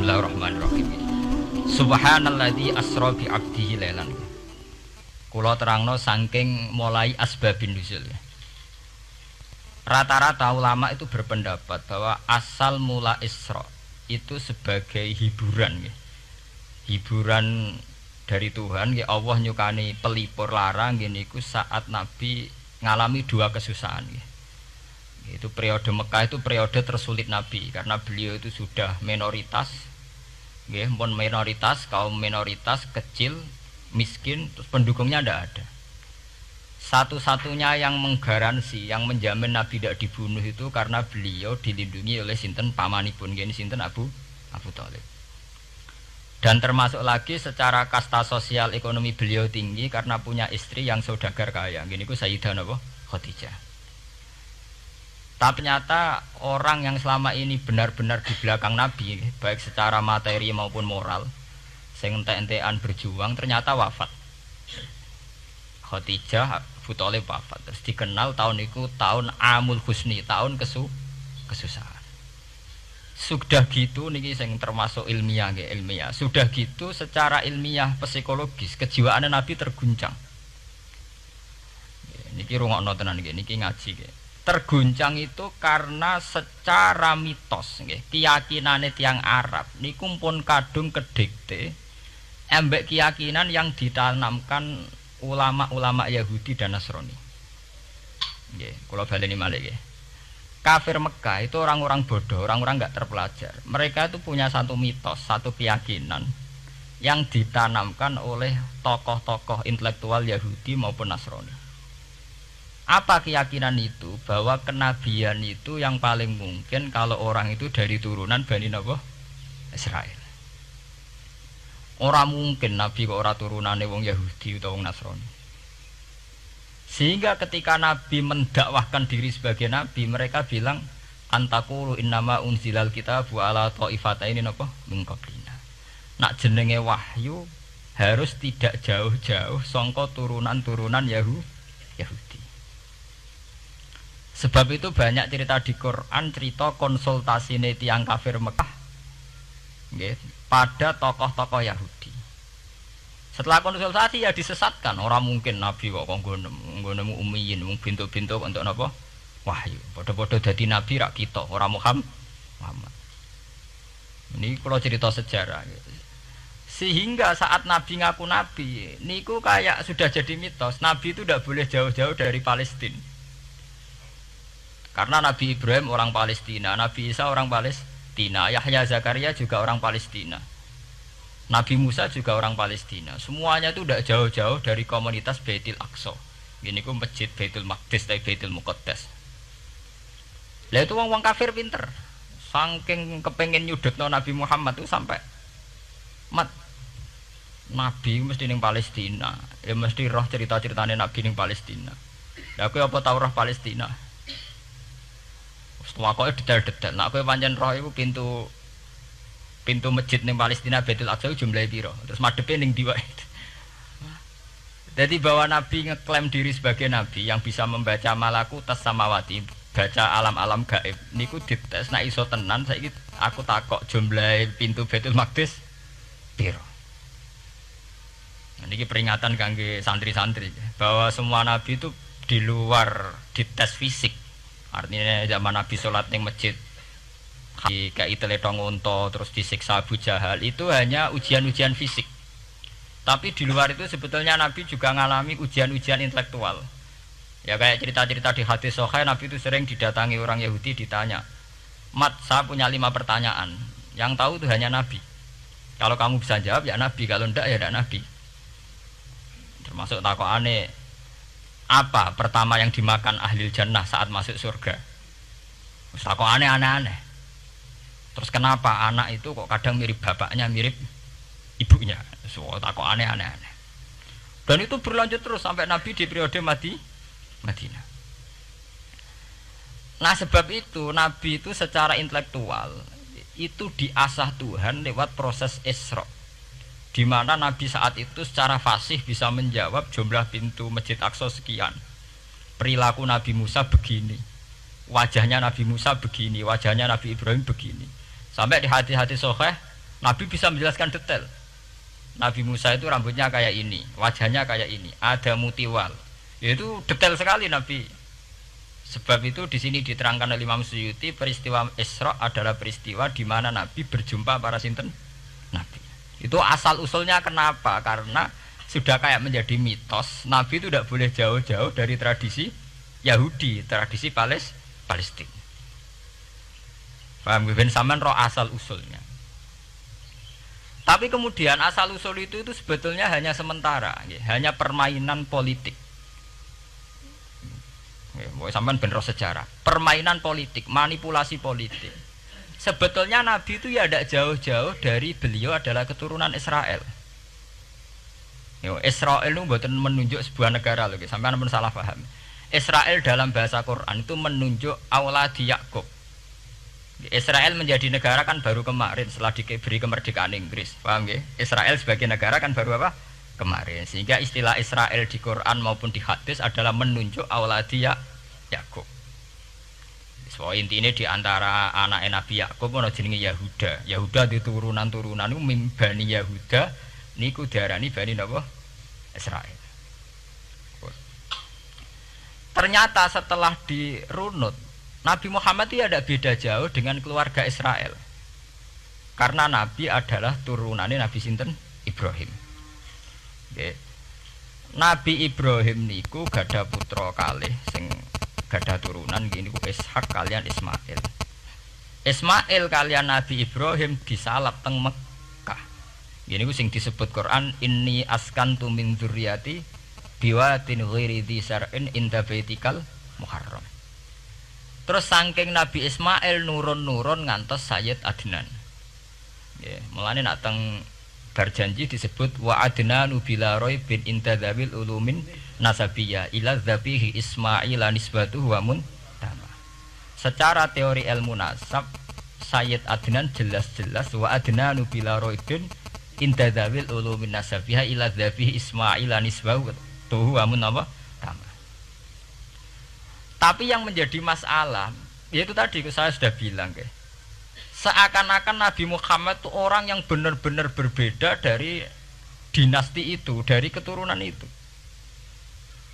Bismillahirrahmanirrahim. Subhanalladzi asra bi 'abdihi lailan. Kula terangno saking mulai asbabun nuzul. Rata-rata ulama itu berpendapat bahwa asal mula Isra itu sebagai hiburan. Hiburan dari Tuhan, Allah nyukani pelipur larang niku saat Nabi ngalami dua kesusahan. Itu periode Mekah itu periode tersulit Nabi karena beliau itu sudah minoritas, kaum minoritas kecil, miskin, terus pendukungnya tidak ada. Satu-satunya yang menggaransi, yang menjamin Nabi tidak dibunuh itu karena beliau dilindungi oleh sinten pamanipun, sinten Abu Thalib. Dan termasuk lagi secara kasta sosial ekonomi beliau tinggi karena punya istri yang saudagar kaya. Gini ku Sayyidah Khadijah. Tapi ternyata orang yang selama ini benar-benar di belakang Nabi, baik secara materi maupun moral, sing entek-entekan berjuang, ternyata wafat. Khadijah Abu Thalib wafat. Terus dikenal tahun itu tahun Amul Husni, tahun kesusahan. Sudah gitu niki sing termasuk ilmiah. Sudah gitu secara ilmiah psikologis kejiwaan Nabi terguncang. Niki rungokno tenan niki ngaji. Terguncang itu karena secara mitos keyakinane tiang Arab niku pun kadung kedikte embek keyakinan yang ditanamkan ulama-ulama Yahudi dan Nasrani. Kalau baleni malih kafir Mekah itu orang-orang bodoh, orang-orang enggak terpelajar. Mereka itu punya satu mitos, satu keyakinan yang ditanamkan oleh tokoh-tokoh intelektual Yahudi maupun Nasrani. Apa keyakinan itu? Bahwa kenabian itu yang paling mungkin kalau orang itu dari turunan Bani Israel. Orang mungkin Nabi kok ora turunane wong Yahudi atau wong Nasrani. Sehingga ketika Nabi mendakwahkan diri sebagai Nabi, mereka bilang antakulu innama unzilal kitabu ala ta'ifataini min qablina. Nak jenenge wahyu harus tidak jauh-jauh sangka turunan-turunan Yahudi. Sebab itu banyak cerita di Quran, cerita konsultasi tiang kafir Mekah pada tokoh-tokoh Yahudi. Setelah konsultasi ya disesatkan. Orang mungkin Nabi kok nemu ummiyin, mung bintuk-bintuk untuk napa? Wahyu. Padha-padha dadi nabi rak kita, ora Muhammad. Ini kalau cerita sejarah. Sehingga saat Nabi ngaku Nabi, niku kayak sudah jadi mitos. Nabi itu tidak boleh jauh-jauh dari Palestina. Karena Nabi Ibrahim orang Palestina, Nabi Isa orang Palestina, Yahya Zakaria juga orang Palestina, Nabi Musa juga orang Palestina. Semuanya itu tidak jauh-jauh dari komunitas Baitul Aqsa. Ini ku masjid Baitul Maqdis atau Baitul Muqaddas. Lah itu wong kafir pinter, saking kepengen nyudutno Nabi Muhammad itu sampai Nabi mesti ning Palestina, ya mesti roh cerita-ceritane Nabi ning Palestina. Lah kowe apa tau roh Palestina? Wakoke detail-detail. Nek kowe pancen roh iku pintu masjid ning Palestina Baitul Aqsa jumlahe pira? Terus madhepe ning ndi wae. Jadi bahwa Nabi ngeklaim diri sebagai Nabi yang bisa membaca malakutas samawati, baca alam-alam gaib. Niku dites nek iso tenan saiki aku takok jumlahe pintu Baitul Maqdis pira. Nah, niki peringatan kangge santri-santri bahwa semua nabi itu di luar dites fisik. Artinya zaman Nabi sholat di masjid kayak teletong unta terus disiksa Abu Jahal itu hanya ujian-ujian fisik. Tapi di luar itu sebetulnya Nabi juga mengalami ujian-ujian intelektual. Ya kayak cerita-cerita di hadis Sahih, Nabi itu sering didatangi orang Yahudi ditanya, "Mat, saya punya 5 pertanyaan. Yang tahu itu hanya Nabi. Kalau kamu bisa jawab ya Nabi, kalau enggak ya enggak Nabi." Termasuk takokane, apa pertama yang dimakan ahli jannah saat masuk surga? Kok aneh-aneh. Terus kenapa anak itu kok kadang mirip bapaknya, mirip ibunya? So, kok aneh-aneh. Dan itu berlanjut terus sampai Nabi di periode Madinah. Nah sebab itu Nabi itu secara intelektual itu diasah Tuhan lewat proses Isra. Di mana Nabi saat itu secara fasih bisa menjawab jumlah pintu Masjid Aqsa sekian. Perilaku Nabi Musa begini, wajahnya Nabi Musa begini, wajahnya Nabi Ibrahim begini. Sampai di hati-hati Sahih Nabi bisa menjelaskan detail. Nabi Musa itu rambutnya kayak ini, wajahnya kayak ini, ada mutiwal. Itu detail sekali Nabi. Sebab itu di sini diterangkan oleh Imam Suyuti, peristiwa Isra adalah peristiwa di mana Nabi berjumpa para sinten Nabi. Itu asal usulnya kenapa? Karena sudah kayak menjadi mitos, Nabi itu tidak boleh jauh-jauh dari tradisi Yahudi, tradisi Palestina. Paham ben sampean roh asal usulnya. Tapi kemudian asal usul itu sebetulnya hanya sementara, hanya permainan politik. Sampean ben roh sejarah, permainan politik, manipulasi politik. Sebetulnya Nabi itu ya tidak jauh-jauh dari beliau adalah keturunan Israel. Israel itu bukan menunjuk sebuah negara loh, sampean pun salah paham. Israel dalam bahasa Quran itu menunjuk auladi Yakub. Israel menjadi negara kan baru kemarin setelah diberi kemerdekaan Inggris, paham ya? Israel sebagai negara kan baru apa? Kemarin. Sehingga istilah Israel di Quran maupun di hadis adalah menunjuk auladi Yakub. So intinya di antara anak Nabi Yakub ono jenenge Yahuda. Yahuda di turunan-turunan itu Bani Yahuda niku diarani Bani napa? Israel. Ternyata setelah dirunut Nabi Muhammad itu tidak beda jauh dengan keluarga Israel. Karena Nabi adalah turunannya Nabi sinten Ibrahim. Okay. Nabi Ibrahim niku gada putra kalih sing gada turunan gini ku Ishak kalian Ismail. Ismail kalian Nabi Ibrahim disalap teng Mekah. Gini ku sing disebut Quran inni askantu min dzurriyyati biwatin ghairi dzar'in inda baitikal muharram. Terus saking Nabi Ismail nurun-nurun ngantos Sayyid Adnan. Nggih, mulane nak teng berjanji disebut wa adnanu bila bin intadzabil ulumin nasabiyah ila dzabihi Ismail nisbatuhu wa muntama. Secara teori ilmu nasab Sayyid Adnan jelas-jelas wa adnanu bila bin intadzabil ulumin nasabiyah ila dzabihi Ismail nisbatuhu wa muntama. Tapi yang menjadi masalah yaitu tadi saya sudah bilang seakan-akan Nabi Muhammad itu orang yang benar-benar berbeda dari dinasti itu, dari keturunan itu.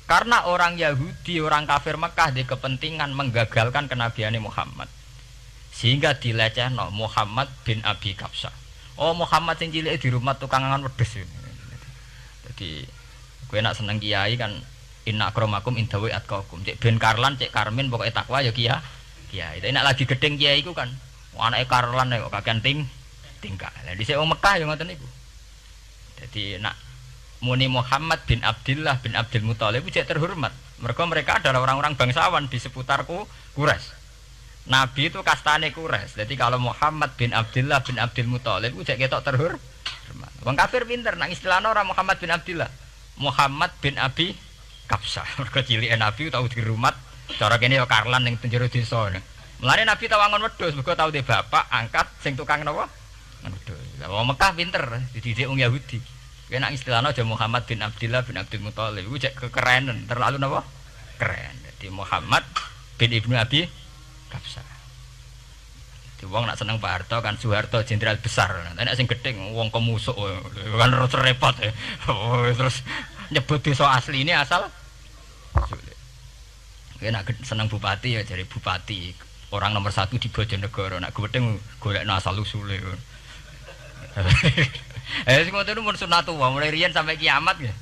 Karena orang Yahudi, orang kafir Mekah di kepentingan menggagalkan kenabian Muhammad. Sehingga dilecehno Muhammad bin Abi Kabsah. Oh Muhammad sing cilik di rumah tukangan wedhus. Jadi gue nak seneng kiai kan inna akramakum indawi atqakum. Cek ben Karlan, cek Karmin pokoke takwa ya kiai. Itu nak lagi gedeng kiai iku kan. Anake Karlan kok kakean tingkah. Lah dhisik wong Mekah ya ngoten niku. Dadi nak muni Muhammad bin Abdullah bin Abdul Muthalib cek terhormat. Mereka adalah orang-orang bangsawan di seputar Quraisy. Nabi itu kastane Quraisy. Jadi kalau Muhammad bin Abdullah bin Abdul Muthalib cek ketok terhormat. Wong kafir pinter nang istilahna ora Muhammad bin Abdullah. Muhammad bin Abi Kabsah. Mergo cilike Nabi tau dirumat cara kene ya Karlan ning penjara desa. Mulane Nabi tau angon wedhus, mergo tau de bapak angkat sing tukang napa? Wedhus. Lah wong Mekah pinter, dididik wong Yahudi. Kuwi nek istilahna aja Muhammad bin Abdullah bin Abdul Muthalib iku cek kekerenan, terlalu napa? Keren. Jadi Muhammad bin Ibnu Abi Kabsah. Jadi wong nak seneng Pak Harto kan Soeharto jenderal besar. Nek sing gedeng wong kemusuk kan terus repot. Terus nyebut desa asline asal Kowe nek seneng bupati ya jadi bupati. Orang nomor 1 di Bojonegoro, nak gedeng golekno asal usule. Sing ngoten mun sunatullah mulai riyen sampai kiamat ya.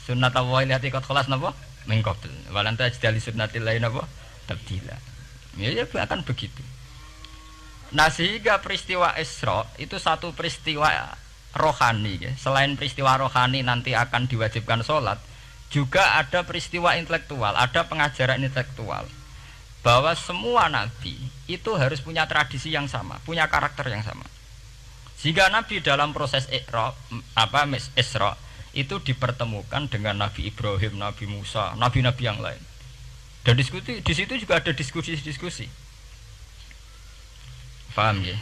Sunatullah lati kot kelas napa? Mengkop. Walanta jadi sunnatil lain napa? Tabdila. Ya akan begitu. Nah sehingga peristiwa Isra itu satu peristiwa rohani ya. Selain peristiwa rohani nanti akan diwajibkan sholat, juga ada peristiwa intelektual, ada pengajaran intelektual. Bahwa semua nabi itu harus punya tradisi yang sama, punya karakter yang sama. Jika nabi dalam proses Isra itu dipertemukan dengan Nabi Ibrahim, Nabi Musa, nabi-nabi yang lain. Dan diskusi di situ juga ada diskusi-diskusi. Paham ya?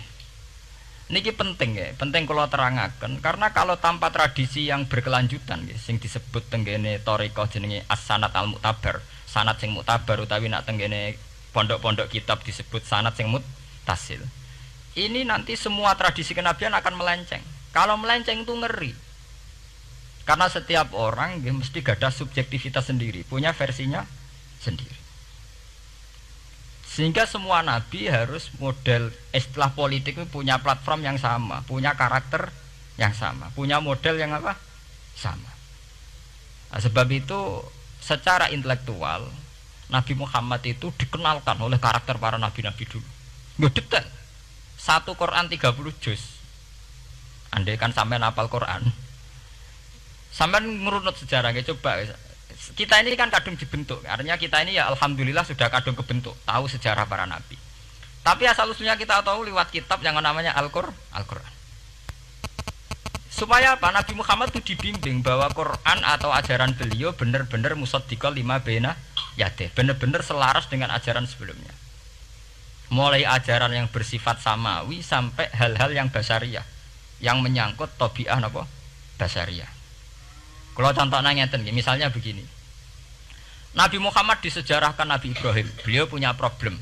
Niki penting ya, penting kalau terangaken karena kalau tanpa tradisi yang berkelanjutan ya, sing disebut tenggene thariqah jenenge as-sanad al-mu'tabar, sanad sing mu'tabar utawi nak tenggene pondok-pondok kitab disebut sanad sing muttasil. ini nanti semua tradisi kenabian akan melenceng. Kalau melenceng itu ngeri. Karena setiap orang ya, mesti gada subjektivitas sendiri, punya versinya sendiri. Sehingga semua nabi harus model istilah politik itu punya platform yang sama, punya karakter yang sama, punya model yang apa? Sama. Nah, sebab itu secara intelektual Nabi Muhammad itu dikenalkan oleh karakter para nabi-nabi dulu. Nggak detail. Satu Quran 30 juz. Andai kan sampean hafal Quran. Sampean ngurunut sejarahnya coba. Kita ini kan kadung dibentuk. Artinya kita ini ya alhamdulillah sudah kadung kebentuk, tahu sejarah para nabi. Tapi asal usulnya kita tahu lewat kitab yang namanya Al-Qur'an. Supaya apa? Nabi Muhammad itu dibimbing bahwa Quran atau ajaran beliau benar-benar musaddiqal lima baina yadeh, benar-benar selaras dengan ajaran sebelumnya. Mulai ajaran yang bersifat samawi sampai hal-hal yang basariyah, yang menyangkut tabiah napa? Basariyah. Kalau contohnya ngeten, misalnya begini. Nabi Muhammad disejarahkan Nabi Ibrahim, beliau punya problem.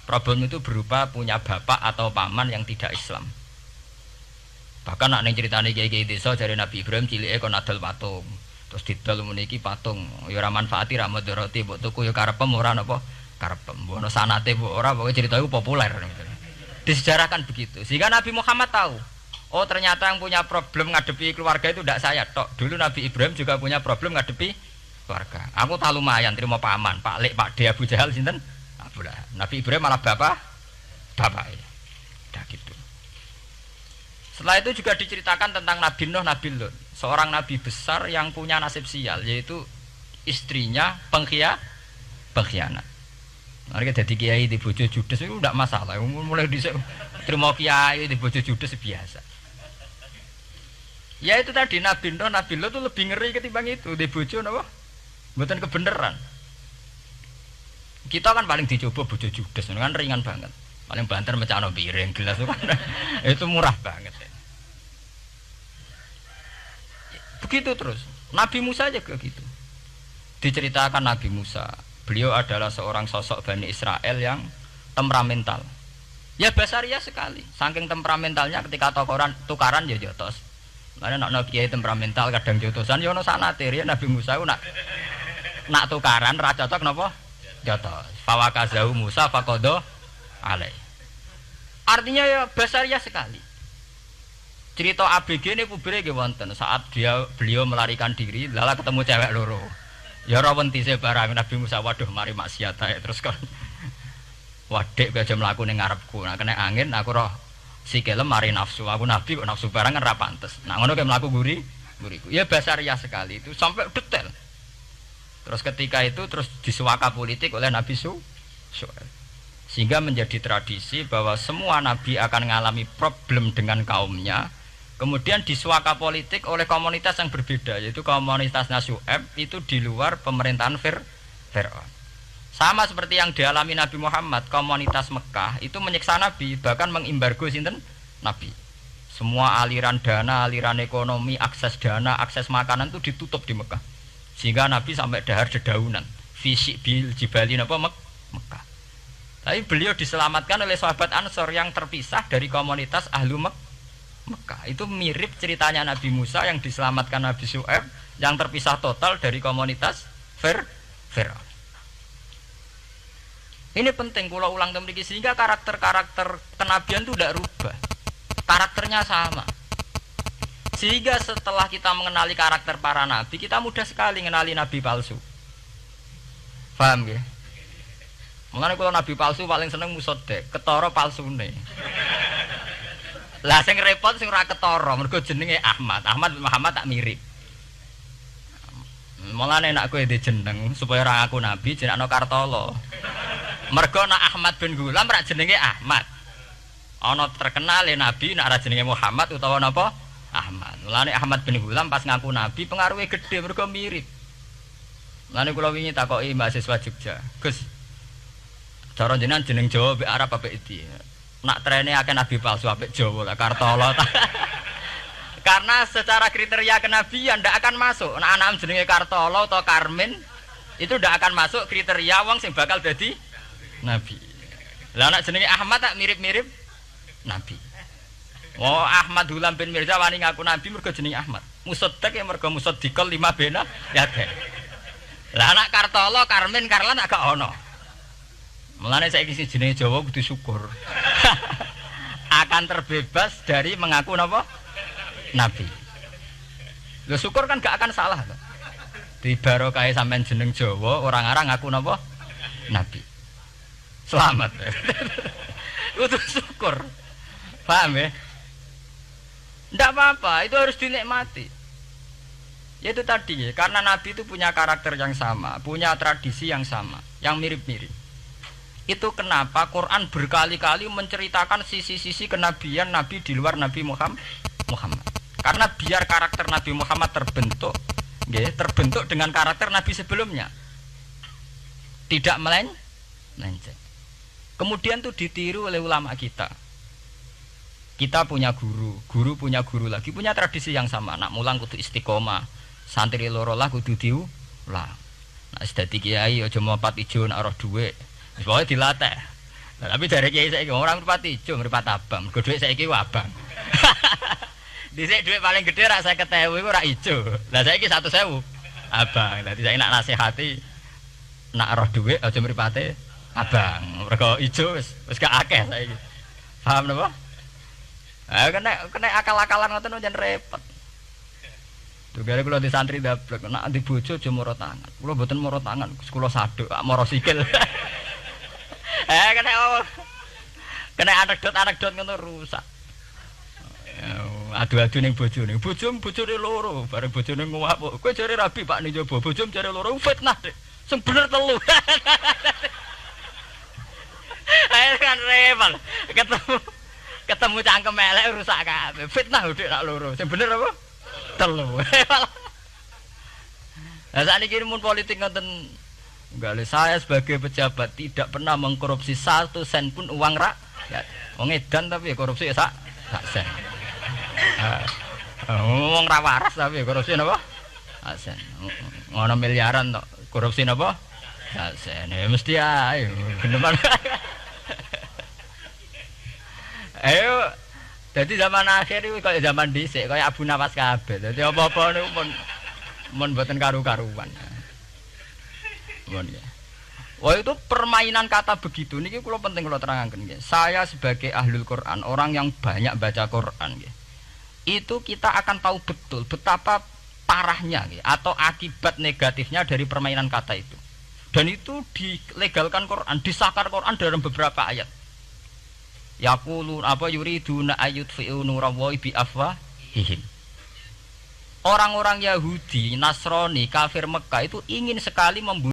Problem itu berupa punya bapak atau paman yang tidak Islam. Bahkan nak ning critane kiai-kiai desa dari Nabi Ibrahim cilike kon adol patung. Terus didol meniki patung, ya ora manfaati ra mudarati, mbok tuku ya karepem ora napa karepem. Mbok ana sanate mbok ora, pokoke cerita iku populer. Disejarahkan begitu. Sehingga Nabi Muhammad tahu, oh ternyata yang punya problem ngadepi keluarga itu tidak saya tok. Dulu Nabi Ibrahim juga punya problem ngadepi keluarga. Aku tak lumayan terima paman, Pak Lek, Pak De, Abu Jahal sinten? Abu Lahab. Nabi Ibrahim malah bapak. Dah gitu. Setelah itu juga diceritakan tentang Nabi Nuh, Nabi Lut, seorang nabi besar yang punya nasib sial, yaitu istrinya pengkhianat. Mereka jadi kiai di bojo judes itu tidak masalah. Mulai disek terima kiai di bojo judes biasa. Ya itu tadi Nabi Nuh, Nabi Lut itu lebih ngeri ketimbang itu di bojo napa? Mboten kebenaran. Kita kan paling dicoba bojo judes kan ringan banget. Paling banter mecano piring gelas itu kan itu murah banget. Begitu terus. Nabi Musa juga gitu. Diceritakan Nabi Musa, beliau adalah seorang sosok Bani Israel yang temperamental. Ya basariah sekali. Saking temperamentalnya ketika tukaran ya jotos. Karena nak kiai temperamental kadang jotosan ya ono sanate ya Nabi Musa ku nak tukaran ra cocok napa? Jotos. Fawakazahu Musa faqada alai. Artinya ya basariah sekali. Cerita ABG ini pubire nggih wonten saat beliau melarikan diri lala ketemu cewek loro. Ya ora wentise barang Nabi Musa waduh mari maksiat ae terus kon. Wadek aja mlaku ning ngarepku. Nah kena angin aku roh sikile mari nafsu. Aku nabi kok nafsu barang kan ora pantes. Nah ngono ke mlaku guriku. Ya basariah sekali itu sampai detail. Terus ketika itu terus disuaka politik oleh Nabi Syuaib. Sehingga menjadi tradisi bahwa semua nabi akan mengalami problem dengan kaumnya. Kemudian disuaka politik oleh komunitas yang berbeda, yaitu komunitas Syuaib itu di luar pemerintahan Fir'aun. Sama seperti yang dialami Nabi Muhammad, komunitas Mekah itu menyiksa Nabi, bahkan mengimbargo sinten Nabi. Semua aliran dana, aliran ekonomi, akses dana, akses makanan itu ditutup di Mekah. Sehingga Nabi sampai dahar dedaunan, fisik bil jibali napa Mekah. Tapi beliau diselamatkan oleh sahabat Ansor yang terpisah dari komunitas Ahlu Mekah. Itu mirip ceritanya Nabi Musa yang diselamatkan Nabi Syuaib yang terpisah total dari komunitas Fir'aun. Ini penting kalau ulang kembali sehingga karakter-karakter kenabian itu tidak rubah. Karakternya sama. Sehingga setelah kita mengenali karakter para nabi, kita mudah sekali mengenali nabi palsu. Paham ya? Mengenai kalau nabi palsu paling seneng musodek, ketara palsune. Lah sing repot sing ora ketara, mergo jenenge Ahmad. Ahmad Muhammad tak mirip. Mulane nek kowe ndek jeneng supaya ora ngaku nabi jenengno Kartolo. Mergo nek Ahmad bin Gulam ora jenenge Ahmad. Ana terkenal nabi nek ora jenenge Muhammad utawa napa? Ahmad. Mulane Ahmad bin Gulam pas ngaku nabi pengaruhe gedhe mergo mirip. Mulane kula wingi takoki mahasiswa Jogja, Gus. Cara jenengan jeneng Jawa mbek Arab apa iki? Nak trene akeh nabi palsu apik Jawa lah Kartolo. Karena secara kriteria kenabian ndak akan masuk. Nek anak jenenge Kartolo atau Karmin itu ndak akan masuk kriteria wong sing bakal dadi nabi. Lah nek jenenge Ahmad tak mirip-mirip nabi. Oh Ahmad Hulam bin Mirza wani ngaku nabi mergo jenenge Ahmad. Musaddiq ya mergo musaddiqal lima bena ya teh. Lah anak Kartolo, Karmin, Karlan agak ono. Mulane saiki sing jenenge Jawa kudu syukur. Akan terbebas dari mengaku napa? Nabi. Lho syukur kan gak akan salah to. Di barokah sampean jeneng Jawa, orang-orang ngaku napa? Nabi. Selamat. Kudu syukur. Paham ya? Tidak apa-apa, itu harus dinikmati. Ya itu tadi ya, karena Nabi itu punya karakter yang sama, punya tradisi yang sama, yang mirip-mirip. Itu kenapa Quran berkali-kali menceritakan sisi-sisi kenabian Nabi di luar Nabi Muhammad. Karena biar karakter Nabi Muhammad terbentuk, ya, terbentuk dengan karakter Nabi sebelumnya. Tidak melenceng. Kemudian itu ditiru oleh ulama kita. Kita punya guru punya guru lagi, punya tradisi yang sama. Nak mulang kudu istiqomah, santri loro lah kudu diulang. Nak sedadi kiai aja mripat ijo nak roh dhuwit. Wis pokoke dilatih. Nah, tapi dari kiai saiki orang mripat ijo, mripat abang. Mergo dhuwit saiki abang. Dhisik dhuwit paling gedhe rak 50.000 iku rak ijo. Lah saiki 100.000 abang. Dadi saiki nak nasihati nak roh dhuwit aja mripate abang. Mergo ijo wis gak akeh saiki. Paham napa? Kena akal-akalan ngoten jan repot. Tugare kula di santri dablek nek di bojo aja moro tangan. Kula mboten moro tangan, kula saduk, moro sikil. Kena anekdot ngono rusak. Adu-adu ning bojone. Bojone loro, bareng bojone nguap. Kowe jare rabi Pak ning jaba, bojom jare loro fitnah, Dik. Sing bener telu. Ayo kan repot. Ketemu cangkem elek rusak kabeh. Fitnah udik nak loro. Sing bener apa? Telu. Lah sakniki mun politik ngoten nggale saya sebagai pejabat tidak pernah mengkorupsi 1 sen pun uang rakyat. Wong edan tapi korupsi ya sak sen. Wong ra waras tapi korupsi napa? Sak sen. Ngono miliaran tok. Korupsi napa? Sak sen. Ya mesti ae. Geneman. Ayo, jadi zaman akhir itu kayak zaman dhisik, kayak Abu Nawas kabeh. Jadi apa-apa niku mun mboten karu-karuan. Mun ya. Wah itu permainan kata begitu niki kula penting kula terangaken nggih. Saya sebagai ahlul Quran, orang yang banyak baca Quran nggih. Itu kita akan tahu betul betapa parahnya nggih atau akibat negatifnya dari permainan kata itu. Dan itu dilegalkan Quran, disahkan Quran dalam beberapa ayat. Yaqulu apa yuriduna ayutfi'u nurallahi bi afwahihim. Orang-orang Yahudi, Nasrani, kafir Mekah itu ingin sekali membunuh